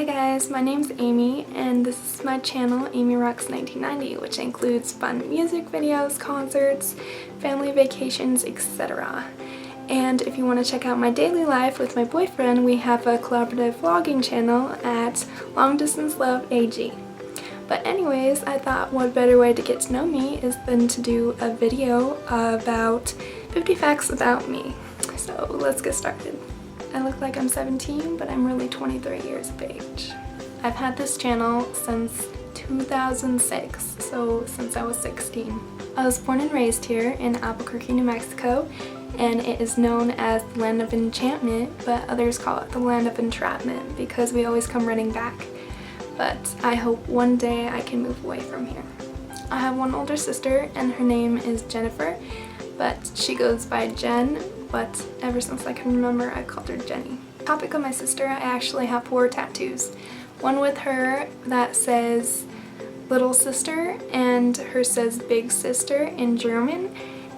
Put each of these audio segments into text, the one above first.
Hi guys, my name's Amy and this is my channel Amy Rocks 1990, which includes fun music videos, concerts, family vacations, etc. And if you want to check out my daily life with my boyfriend, we have a collaborative vlogging channel at Long Distance Love AG. But anyways, I thought what better way to get to know me is than to do a video about 50 facts about me. So let's get started. I look like I'm 17, but I'm really 23 years of age. I've had this channel since 2006, so since I was 16. I was born and raised here in Albuquerque, New Mexico, and it is known as the Land of Enchantment, but others call it the Land of Entrapment because we always come running back. But I hope one day I can move away from here. I have one older sister and her name is Jennifer, but she goes by Jen, but ever since I can remember I called her Jenny. Topic of my sister, I actually have 4 tattoos. One with her that says little sister and her says big sister in German,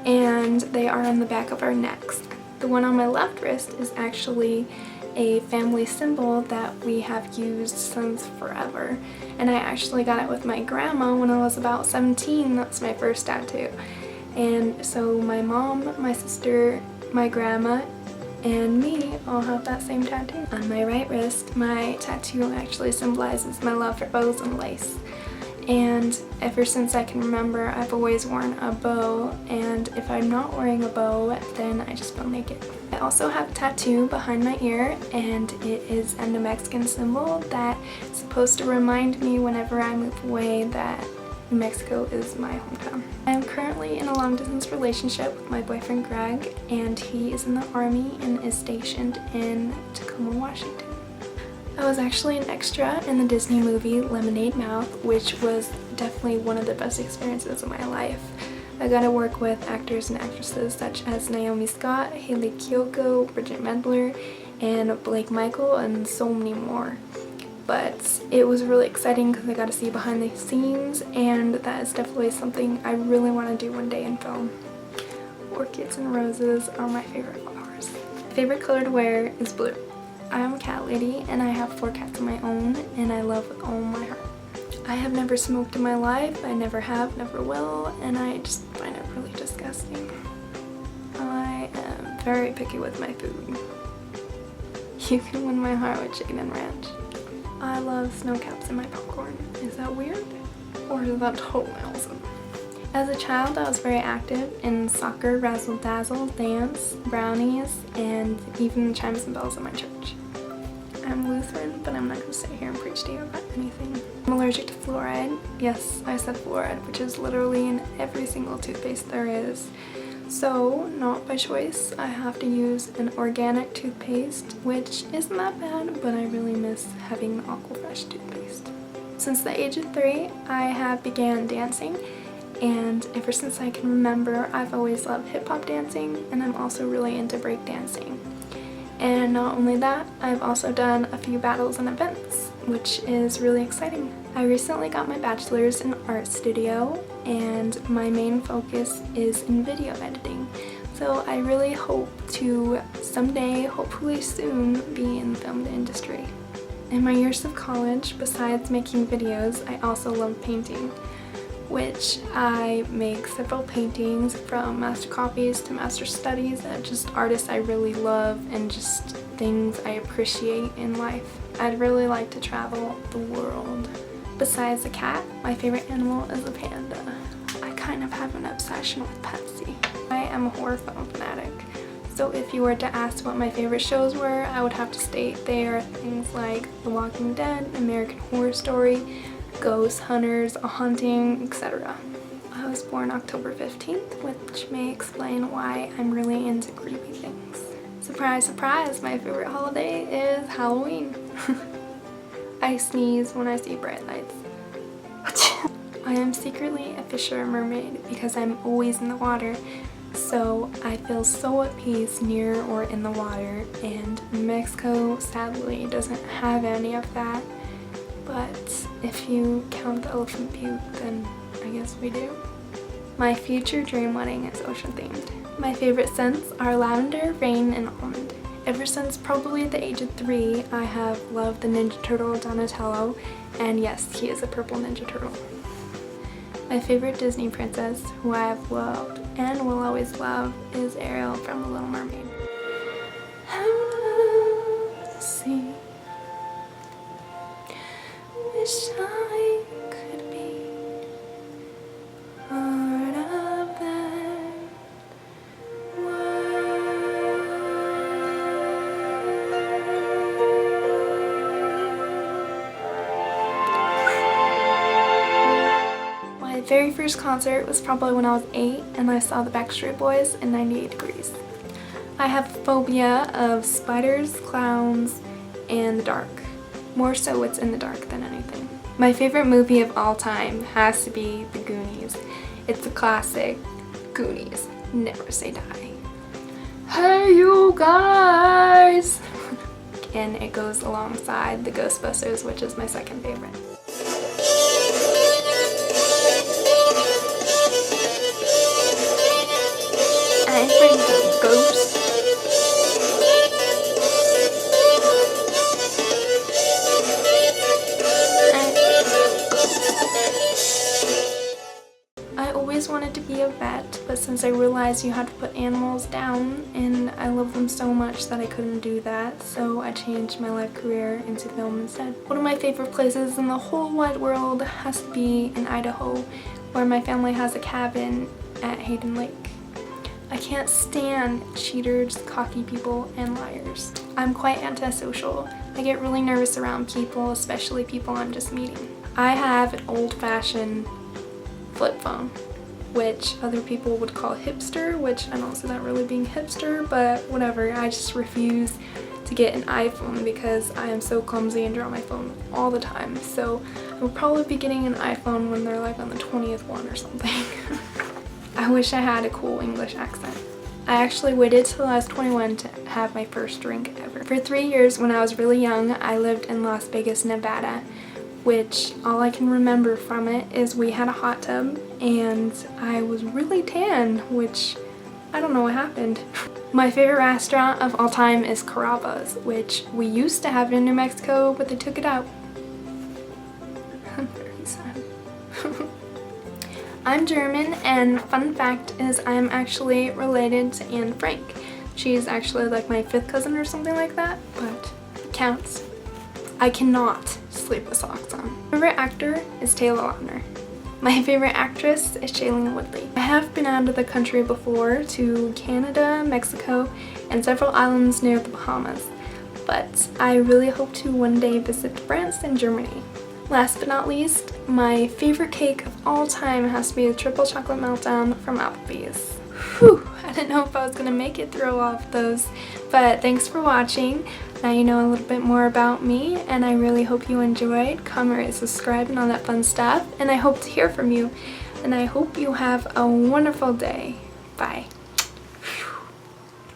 and they are on the back of our necks. The one on my left wrist is actually a family symbol that we have used since forever, and I actually got it with my grandma when I was about 17. That's my first tattoo. And so my mom, my sister, my grandma, and me all have that same tattoo. On my right wrist, my tattoo actually symbolizes my love for bows and lace. And ever since I can remember, I've always worn a bow, and if I'm not wearing a bow, then I just feel naked. I also have a tattoo behind my ear, and it is a New Mexican symbol that is supposed to remind me whenever I move away that New Mexico is my hometown. I am currently in a long-distance relationship with my boyfriend Greg, and he is in the Army and is stationed in Tacoma, Washington. I was actually an extra in the Disney movie Lemonade Mouth, which was definitely one of the best experiences of my life. I got to work with actors and actresses such as Naomi Scott, Haley Kiyoko, Bridget Mendler, and Blake Michael, and so many more. But it was really exciting because I got to see behind the scenes, and that is definitely something I really want to do one day in film. Orchids and roses are my favorite flowers. My favorite color to wear is blue. I am a cat lady and I have 4 cats of my own, and I love with all my heart. I have never smoked in my life. I never have, never will, and I just find it really disgusting. I am very picky with my food. You can win my heart with chicken and ranch. I love snow caps in my popcorn. Is that weird? Or is that totally awesome? As a child, I was very active in soccer, razzle dazzle, dance, brownies, and even chimes and bells at my church. I'm Lutheran, but I'm not going to sit here and preach to you about anything. I'm allergic to fluoride. Yes, I said fluoride, which is literally in every single toothpaste there is. So, not by choice, I have to use an organic toothpaste, which isn't that bad, but I really miss having the Aquafresh toothpaste. Since the age of 3, I have began dancing, and ever since I can remember, I've always loved hip-hop dancing, and I'm also really into break dancing. And not only that, I've also done a few battles and events, which is really exciting. I recently got my bachelor's in art studio, and my main focus is in video editing. So I really hope to someday, hopefully soon, be in the film industry. In my years of college, besides making videos, I also love painting, which I make several paintings from master copies to master studies of just artists I really love and just things I appreciate in life. I'd really like to travel the world. Besides a cat, my favorite animal is a panda. I kind of have an obsession with Pepsi. I am a horror film fanatic, so if you were to ask what my favorite shows were, I would have to state they are things like The Walking Dead, American Horror Story, Ghost Hunters, A Haunting, etc. I was born October 15th, which may explain why I'm really into creepy things. Surprise, surprise, my favorite holiday is Halloween. I sneeze when I see bright lights. I am secretly a fisher or mermaid because I'm always in the water, so I feel so at peace near or in the water, and Mexico sadly doesn't have any of that. But if you count the Elephant Butte, then I guess we do. My future dream wedding is ocean themed. My favorite scents are lavender, rain, and almond. Ever since probably the age of 3, I have loved the Ninja Turtle Donatello, and yes, he is a purple Ninja Turtle. My favorite Disney princess, who I have loved and will always love, is Ariel from The Little Mermaid. Out of the sea, wish I could be part of that world. My very first concert was probably when I was 8, and I saw the Backstreet Boys in 98 Degrees. I have a phobia of spiders, clowns, and the dark. More so what's in the dark than anything. My favorite movie of all time has to be The Goonies. It's a classic. Goonies, never say die. Hey you guys! And it goes alongside The Ghostbusters, which is my second favorite. I'm afraid of ghosts. I always wanted to be a vet, but since I realized you had to put animals down, and I love them so much that I couldn't do that, so I changed my life career into film instead. One of my favorite places in the whole wide world has to be in Idaho, where my family has a cabin at Hayden Lake. I can't stand cheaters, cocky people, and liars. I'm quite antisocial. I get really nervous around people, especially people I'm just meeting. I have an old-fashioned flip phone, which other people would call hipster, which I don't see that really being hipster, but whatever. I just refuse to get an iPhone because I am so clumsy and drop my phone all the time. So I will probably be getting an iPhone when they're like on the 20th one or something. I wish I had a cool English accent. I actually waited till I was 21 to have my first drink ever. For 3 years when I was really young, I lived in Las Vegas, Nevada, which all I can remember from it is we had a hot tub and I was really tan, which I don't know what happened. My favorite restaurant of all time is Carrabba's, which we used to have in New Mexico, but they took it out. I'm very sad. I'm German, and fun fact is I'm actually related to Anne Frank. She's actually like my 5th cousin or something like that, but it counts. I cannot sleep with socks on. My favorite actor is Taylor Lautner. My favorite actress is Shailene Woodley. I have been out of the country before to Canada, Mexico, and several islands near the Bahamas, but I really hope to one day visit France and Germany. Last but not least, my favorite cake of all time has to be the Triple Chocolate Meltdown from Applebee's. Whew, I didn't know if I was gonna make it through all of those, but thanks for watching. Now you know a little bit more about me, and I really hope you enjoyed. Comment, rate, subscribe, and all that fun stuff, and I hope to hear from you. And I hope you have a wonderful day. Bye.